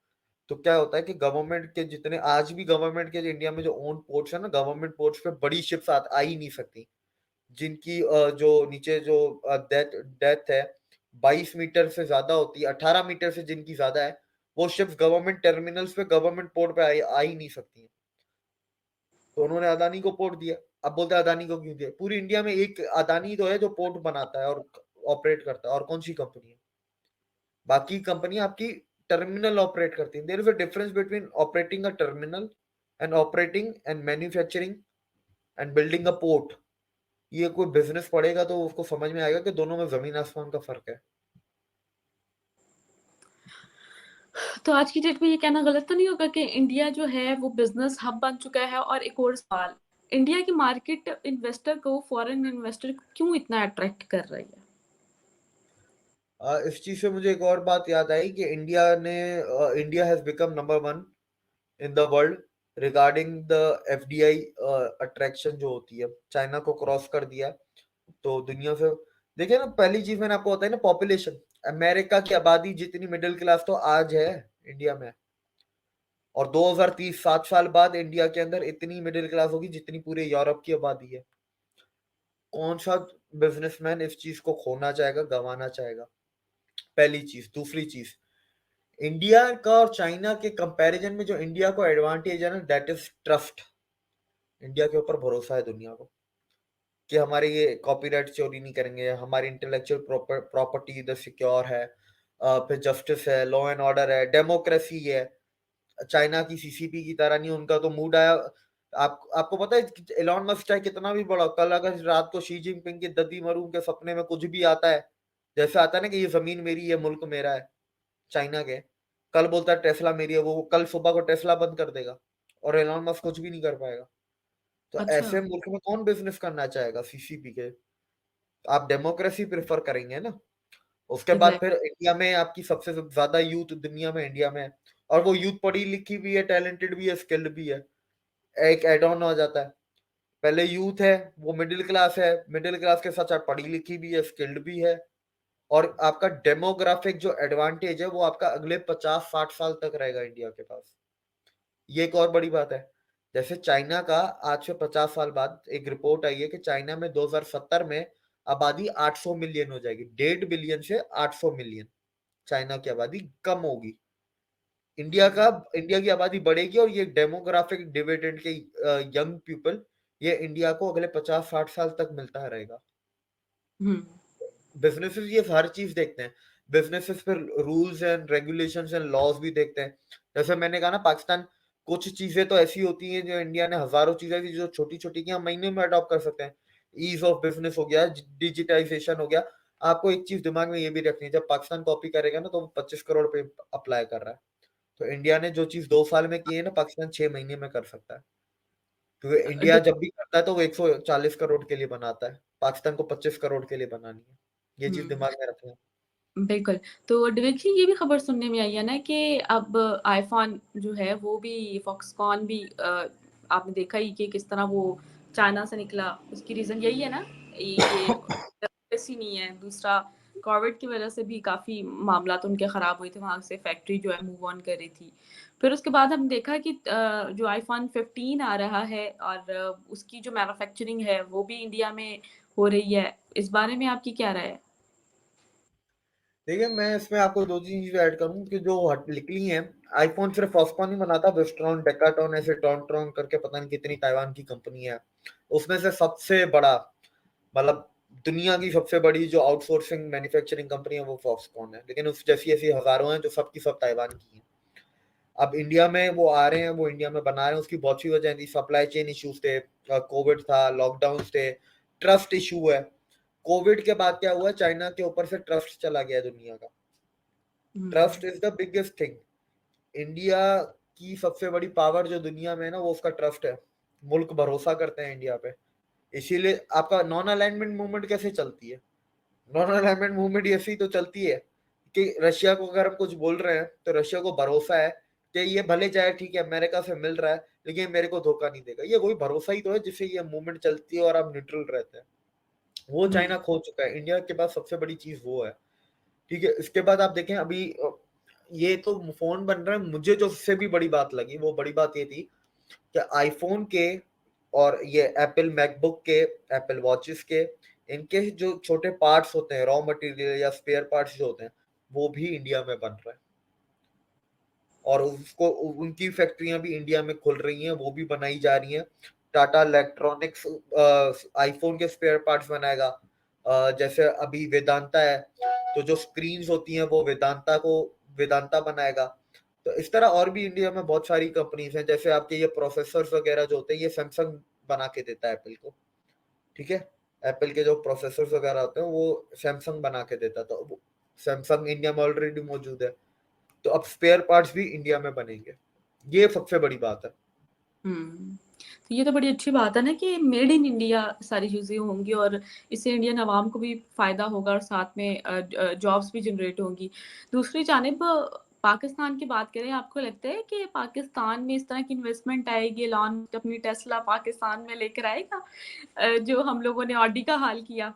[SPEAKER 1] तो क्या होता है कि गवर्नमेंट के जितने आज भी गवर्नमेंट के इंडिया में जो ओन पोर्ट्स है ना, गवर्नमेंट पोर्ट्स पे बड़ी शिप्स आ ही नहीं सकती, जिनकी जो नीचे जो डेथ डेथ है 22 मीटर से ज्यादा होती है, 18 मीटर से जिनकी ज्यादा है, वो शिप्स गवर्नमेंट टर्मिनल्स पे गवर्नमेंट पोर्ट पे आ ही नहीं सकती हैं। तो उन्होंने अदानी को पोर्ट दिया। अब बोलते हैं अदानी को क्यों दिया? पूरी इंडिया में एक अदानी तो है जो पोर्ट बनाता है और ऑपरेट करता है, और कौन सी कंपनी है? बाकी कंपनी आपकी टर्मिनल ऑपरेट करती है। There is a difference between operating a terminal and operating and manufacturing and building a port. ये कोई बिजनेस पढ़ेगा तो उसको समझ में आएगा कि दोनों में जमीन आसमान का फर्क है।
[SPEAKER 2] तो आज की डेट में ये कहना गलत तो नहीं होगा कि इंडिया जो है वो बिजनेस हब बन चुका है? और एक और सवाल, इंडिया की मार्केट इन्वेस्टर को, फॉरेन इन्वेस्टर को क्यों इतना अट्रैक्ट कर रही है?
[SPEAKER 1] इस चीज से मुझे एक और बात याद आई कि India has become number one in the world regarding the FDI attraction जो होती है, चाइना को क्रॉस कर दिया। तो दुनिया से देखिए ना, पहली चीज मैंने आपको बताई ना, पॉपुलेशन। अमेरिका की आबादी जितनी मिडिल क्लास तो आज है इंडिया में, और 2030 7 साल बाद इंडिया के अंदर इतनी मिडिल क्लास होगी जितनी पूरे यूरोप की आबादी है। कौन सा बिजनेसमैन इस चीज को खोना चाहेगा, गंवाना चाहेगा? पहली चीज। दूसरी चीज, इंडिया का और चाइना के कंपैरिजन में जो इंडिया को एडवांटेज है ना, दैट इज ट्रस्ट। इंडिया के ऊपर भरोसा है दुनिया को कि हमारे ये कॉपीराइट चोरी नहीं करेंगे, हमारी इंटेलेक्चुअल प्रॉपर्टी इधर सिक्योर है, फिर जस्टिस है, लॉ एंड ऑर्डर है, डेमोक्रेसी है। चाइना की सीसीपी की तरह नहीं, उनका तो मूड आया। आपको पता है एलॉन मस्क चाहे कितना भी बड़ा, कल अगर रात को शी जिनपिंग की दद्दी मरूम के सपने में कुछ भी आता है, जैसे आता है ना कि ये जमीन मेरी, ये मुल्क मेरा है, चाइना के, कल बोलता है टेस्ला मेरी है, वो कल सुबह को टेस्ला बंद कर देगा और एलॉन मस्क कुछ भी नहीं कर पाएगा। तो
[SPEAKER 2] अच्छा।
[SPEAKER 1] ऐसे मुल्क में कौन बिजनेस करना चाहेगा सीसीपी के? आप डेमोक्रेसी प्रेफर करेंगे ना। उसके बाद
[SPEAKER 2] एग्जैक्ट।
[SPEAKER 1] फिर इंडिया में आपकी सबसे ज्यादा यूथ दुनिया में इंडिया में है, और वो यूथ पढ़ी लिखी भी है, टैलेंटेड भी है, स्किल्ड भी है। एक एड ऑन हो जाता है। पहले यूथ है, वो मिडिल क्लास है, मिडिल क्लास के साथ साथ पढ़ी लिखी भी है, स्किल्ड भी है, और आपका डेमोग्राफिक जो एडवांटेज है वो आपका अगले 50-60 साल तक रहेगा इंडिया के पास। ये एक और बड़ी बात है। जैसे चाइना का आज से 50 साल बाद एक रिपोर्ट आई है कि चाइना में 2070 में आबादी 800 मिलियन हो जाएगी। 1.5 बिलियन से 800 मिलियन चाइना की आबादी कम होगी। इंडिया की आबादी बढ़ेगी, और ये डेमोग्राफिक डिविडेंड के यंग पीपल, ये इंडिया को अगले 50-60 साल तक मिलता रहेगा।
[SPEAKER 2] हम्म।
[SPEAKER 1] बिजनेसेस ये हर चीज देखते हैं। बिजनेसेस फिर rules and regulations and laws भी देखते हैं। जैसे मैंने कहा ना, पाकिस्तान, कुछ चीजें तो ऐसी होती हैं जो इंडिया ने, हजारों चीजें ऐसी जो छोटी छोटी की हम महीने में अडॉप्ट कर सकते हैं। ईज ऑफ बिजनेस हो गया, डिजिटाइजेशन हो गया। आपको एक चीज दिमाग में ये भी रखनी है, जब पाकिस्तान कॉपी करेगा ना तो वो 25 करोड़ पे अप्लाई कर रहा है। तो इंडिया ने जो चीज 2 साल में की है ना, पाकिस्तान 6 महीने में कर सकता है। क्योंकि इंडिया जब भी करता है तो वो 140 करोड़ के लिए बनाता है, पाकिस्तान को 25 करोड़ के लिए बनानी है। ये चीज
[SPEAKER 2] हम्म।
[SPEAKER 1] दिमाग में रखना।
[SPEAKER 2] बिल्कुल। तो देखिए, ये भी खबर सुनने में आई है ना कि अब आईफ़ोन जो है वो भी, फॉक्सकॉन भी, आपने देखा ही कि किस तरह वो चाइना से निकला। उसकी रीज़न यही है ना? ये डेमोक्रेसी नहीं है। दूसरा, कोविड की वज़ह से भी काफ़ी मामलात उनके ख़राब हुए थे, वहाँ से फैक्ट्री जो है मूव ऑन कर रही थी। फिर उसके बाद हम देखा कि जो आईफ़ोन 15 आ रहा है और उसकी जो मैन्युफैक्चरिंग है वो भी इंडिया में हो रही है। इस बारे में आपकी क्या राय है?
[SPEAKER 1] देखिए, मैं इसमें आपको 2 चीज़ ऐड करूँ कि जो हट निकली हैं, आईफ़ोन सिर्फ़ फॉक्सकॉन नहीं बनाता, वेस्ट्रॉन, डेकाटॉन ऐसे टॉन-ट्रॉन करके पता नहीं कितनी ताइवान की कंपनी है। उसमें से सबसे बड़ा मतलब दुनिया की सबसे बड़ी जो आउटसोर्सिंग मैन्युफैक्चरिंग कंपनी है वो फॉक्सकॉन है। लेकिन उस जैसी ऐसी हज़ारों हैं जो सब की सब ताइवान की हैं। अब इंडिया में वो आ रहे हैं, वो इंडिया में बना रहे हैं, उसकी बहुत सी वजह थी, सप्लाई चेन इश्यूज़ थे, कोविड था, लॉकडाउन्स थे, ट्रस्ट इश्यू है। कोविड के बाद क्या हुआ, चाइना के ऊपर से ट्रस्ट चला गया दुनिया का।
[SPEAKER 2] Hmm,
[SPEAKER 1] trust is the biggest thing. India की सबसे बड़ी पावर जो दुनिया में है ना, वो उसका ट्रस्ट है। मुल्क भरोसा करते हैं इंडिया पे। इसीलिए आपका नॉन अलाइनमेंट मूवमेंट कैसे चलती है? नॉन अलाइनमेंट मूवमेंट ऐसी तो चलती है कि रशिया को अगर हम कुछ बोल रहे हैं, तो रशिया को भरोसा है कि ये भले चाहे ठीक है अमेरिका से मिल रहा है, लेकिन ये मेरे को धोखा नहीं देगा। ये वही भरोसा ही तो है जिससे ये मूवमेंट चलती है और आप न्यूट्रल रहते हैं। वो
[SPEAKER 2] हुँ,
[SPEAKER 1] चाइना खो चुका है, इंडिया के पास सबसे बड़ी चीज़ वो है। ठीक है, इसके बाद आप देखें अभी ये तो फ़ोन बन रहा है, मुझे जो सबसे भी बड़ी बात लगी, वो बड़ी बात ये थी कि आईफ़ोन के और ये एप्पल मैकबुक के, एप्पल वॉचेस के, इनके जो छोटे पार्ट्स होते हैं, रॉ मटेरियल या स्पेयर पार्ट्स जो होते हैं, वो भी इंडिया में बन रहा है। और उसको उनकी फैक्ट्रियाँ भी इंडिया में खुल रही हैं, वो भी बनाई जा रही हैं। टाटा इलेक्ट्रॉनिक्स आईफ़ोन के स्पेयर पार्ट्स बनाएगा। जैसे अभी वेदांता है, तो जो स्क्रीन्स होती हैं वो वेदांता बनाएगा। तो इस तरह और भी इंडिया में बहुत सारी कंपनीज़ हैं, जैसे आपके ये प्रोसेसर्स वगैरह जो होते हैं, ये सैमसंग बना के देता है एप्पल को, ठीक है? एप्पल के जो प्रोसेसर्स वगैरह होते हैं, वो सैमसंग बना के देता है, तो वो सैमसंग इंडिया में ऑलरेडी मौजूद है। तो अब स्पेयर पार्ट्स भी इंडिया में बनेंगे। ये सबसे बड़ी बात है।
[SPEAKER 2] हुँ। तो ये तो बड़ी अच्छी बात है ना कि मेड इन इंडिया सारी चीज़ें होंगी और इससे इंडियन अवाम को भी फ़ायदा होगा और साथ में जॉब्स भी जनरेट होंगी। दूसरी जानिब पाकिस्तान की बात करें, आपको लगता है कि पाकिस्तान में इस तरह की इन्वेस्टमेंट आएगी, एलन मस्क अपनी टेस्ला पाकिस्तान में लेकर आएगा? जो हम लोगों ने ऑडी का हाल किया।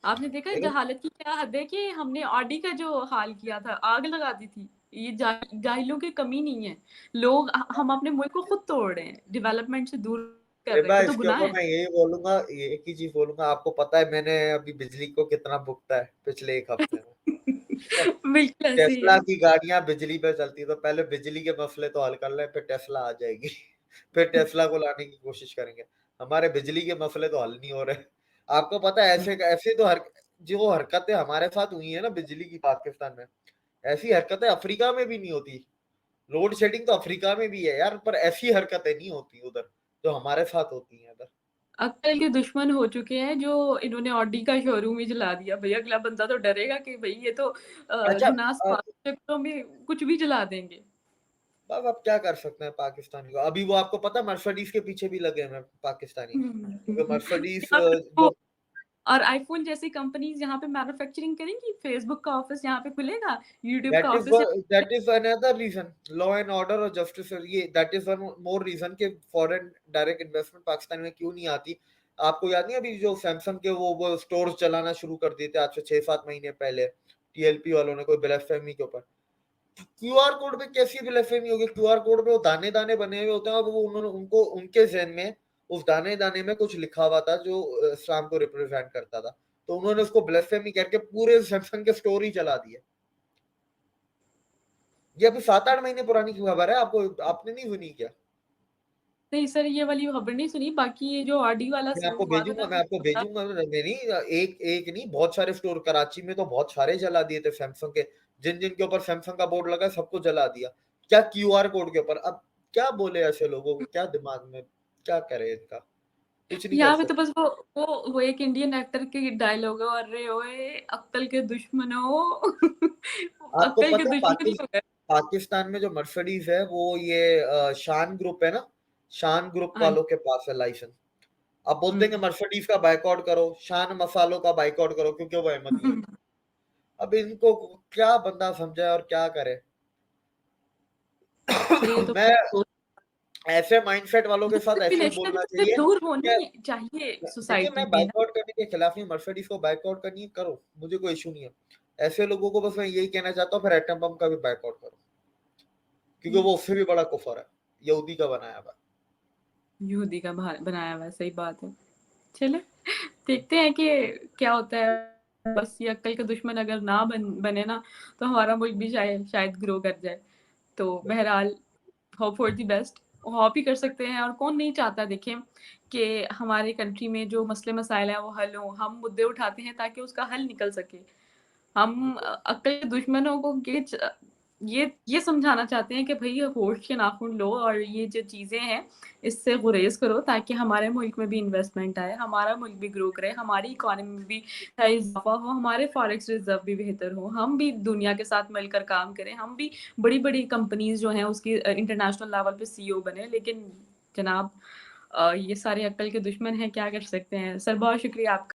[SPEAKER 2] आपने देखा है
[SPEAKER 1] देखो
[SPEAKER 2] जहालत की क्या हद है कि हमने ऑडी का जो हाल किया था, आग लगा दी थी। ये जाहिलों की कमी नहीं है। लोग हम अपने मुल्क को खुद तोड़ रहे हैं, डेवलपमेंट से दूर कर रहे हैं,
[SPEAKER 1] रिबा
[SPEAKER 2] वो तो
[SPEAKER 1] इसके
[SPEAKER 2] गुनाह
[SPEAKER 1] ऊपर
[SPEAKER 2] है।
[SPEAKER 1] मैं यही बोलूँगा, ये एक ही चीज़ बोलूँगा, आपको पता है मैंने अभी बिजली को कितना भुगता है पिछले 1 हफ्ते में, ठीक है?
[SPEAKER 2] बिल्कुल ऐसे ही
[SPEAKER 1] टेस्ला
[SPEAKER 2] है।
[SPEAKER 1] की गाड़ियाँ बिजली पे चलती है, तो पहले बिजली के मसले तो हल कर लें, फिर टेस्ला आ जाएगी। फिर टेस्ला को लाने की कोशिश करेंगे। हमारे बिजली के मसले तो हल नहीं हो रहे। आपको पता है ऐसे ऐसे तो जो हरकतें हमारे साथ हुई हैं ना बिजली की पाकिस्तान में, ऐसी हरकतें अफ्रीका में भी नहीं होती। लोड शेडिंग तो अफ्रीका में भी है यार, पर ऐसी हरकतें नहीं होती उधर, जो हमारे साथ होती हैं इधर।
[SPEAKER 2] अक्ल के दुश्मन हो चुके हैं जो इन्होंने ऑडी का शोरूम ही जला दिया। भई अगला बंदा तो डरेगा कि भई ये तो
[SPEAKER 1] अच्छा
[SPEAKER 2] घनास के चक्करों में कुछ भी जला देंगे।
[SPEAKER 1] अब क्या कर सकते हैं पाकिस्तानी को? अभी वो आपको पता है मर्सिडीज़ के पीछे भी लगे हुए हैं पाकिस्तानी। क्योंकि मर्सिडीज़
[SPEAKER 2] या फिर वो
[SPEAKER 1] जो
[SPEAKER 2] और आईफ़ोन जैसी कंपनीज़ यहाँ पे मैन्युफैक्चरिंग करेंगी, फेसबुक का ऑफ़िस यहाँ पे खुलेगा, यूट्यूब का ऑफ़िस यहाँ पे
[SPEAKER 1] that is another reason, law and order और जस्टिस, ये that is one more reason कि फॉरेन डायरेक्ट इन्वेस्टमेंट पाकिस्तान में क्यों नहीं आती। आपको याद नहीं है अभी जो सैमसंग के वो स्टोर्स चलाना शुरू कर दिए थे आज से 6-7 महीने पहले, टीएलपी वालों ने कोई ब्lasphemy के ऊपर। क्यूआर कोड पे कैसी ब्lasphemy होगी? क्यूआर कोड पे वो दाने-दाने बने हुए होते हैं और वो उन्होंने उनको उनके ज़हन में उस दाने-दाने में कुछ लिखा हुआ था जो इस्लाम को रिप्रेजेंट करता था। तो उन्होंने उसको ब्lasphemy करके पूरे सैमसंग के स्टोर ही चला दिए। ये अभी 7-8 महीने पुरानी खबर है, आपने नहीं सुनी क्या?
[SPEAKER 2] नहीं सर ये वाली खबर नहीं सुनी, बाकी ये जो ऑडी वाला
[SPEAKER 1] मैं आपको
[SPEAKER 2] हुआ था
[SPEAKER 1] भेजूँगा
[SPEAKER 2] ना
[SPEAKER 1] मैं आपको
[SPEAKER 2] बता
[SPEAKER 1] भेजूँगा नहीं एक एक नहीं बहुत सारे स्टोर कराची में तो बहुत सारे जला दिए थे सैमसंग के। जिन-जिन के ऊपर सैमसंग का बोर्ड लगा है सबको जला दिया। क्या क्यूआर कोड के ऊपर? अब क्या बोले ऐसे लोगों को? क्या दिमाग में क्या करें इनका? कुछ नहीं कर
[SPEAKER 2] यहाँ पे तो
[SPEAKER 1] सकते।
[SPEAKER 2] बस वो एक इंडियन एक्टर की डायलॉग है, अरे ओए अक्ल के दुश्मनों
[SPEAKER 1] आपको
[SPEAKER 2] अक्ल के
[SPEAKER 1] पता है
[SPEAKER 2] दुश्मन ही हो गए।
[SPEAKER 1] पाकिस्तान में जो मर्सिडीज़ है वो ये शान ग्रुप है ना, शान ग्रुप
[SPEAKER 2] हाँ
[SPEAKER 1] वालों के पास है लाइसेंस। अब बोलते हैं कि
[SPEAKER 2] हुँ।
[SPEAKER 1] मर्सिडीज़ का बायकॉट करो, शान मसालों का बायकॉट करो क्योंकि वो अहमदी हैं। अब इनको क्या बंदा समझाए और क्या करे?
[SPEAKER 2] सर ये तो
[SPEAKER 1] मैं ऐसे माइंडसेट वालों के साथ ऐसे ही
[SPEAKER 2] डिस्क्रिमिनेशन
[SPEAKER 1] बोलना
[SPEAKER 2] से
[SPEAKER 1] चाहिए
[SPEAKER 2] दूर
[SPEAKER 1] कि
[SPEAKER 2] होनी चाहिए
[SPEAKER 1] देखिए
[SPEAKER 2] सोसाइटी
[SPEAKER 1] मैं
[SPEAKER 2] में ना।
[SPEAKER 1] बायकॉट करने के खिलाफ नहीं, मर्सिडीज को बायकॉट करनी है करो, मुझे कोई इश्यू नहीं है। ऐसे लोगों को बस मैं यही कहना चाहता हूँ फिर एटम बम का भी बायकॉट करो, क्योंकि वो उससे भी बड़ा कुफर है, यहूदी का बनाया हुआ।
[SPEAKER 2] यहूदी का बनाया हुआ है, सही बात है। चले देखते हैं कि क्या होता है बस ये अक्ल का दुश्मन अगर ना बने ना, तो हमारा मुल्क भी शायद ग्रो कर जाए। तो बहरहाल hope for the best, hope ही कर सकते हैं और कौन नहीं चाहता देखें कि हमारे कंट्री में जो मसले मसाइल हैं वो हल हों। हम मुद्दे उठाते हैं ताकि उसका हल निकल सके। हम अक्ल के दुश्मनों को ये समझाना चाहते हैं कि भई होश के नाखून लो और ये जो चीज़ें हैं, इससे गुरेज़ करो ताकि हमारे मुल्क में भी इन्वेस्टमेंट आए, हमारा मुल्क भी ग्रो करे, हमारी इकॉनमी में भी इज़ाफ़ा हो, हमारे फॉरेक्स रिज़र्व भी बेहतर हो, हम भी दुनिया के साथ मिलकर काम करें, हम भी बड़ी-बड़ी कंपनीज़ जो हैं उसकी इंटरनेशनल लेवल पे सीईओ बने। लेकिन जनाब ये सारे अक्ल के दुश्मन हैं, क्या कर सकते हैं? सर बहुत शुक्रिया आपका।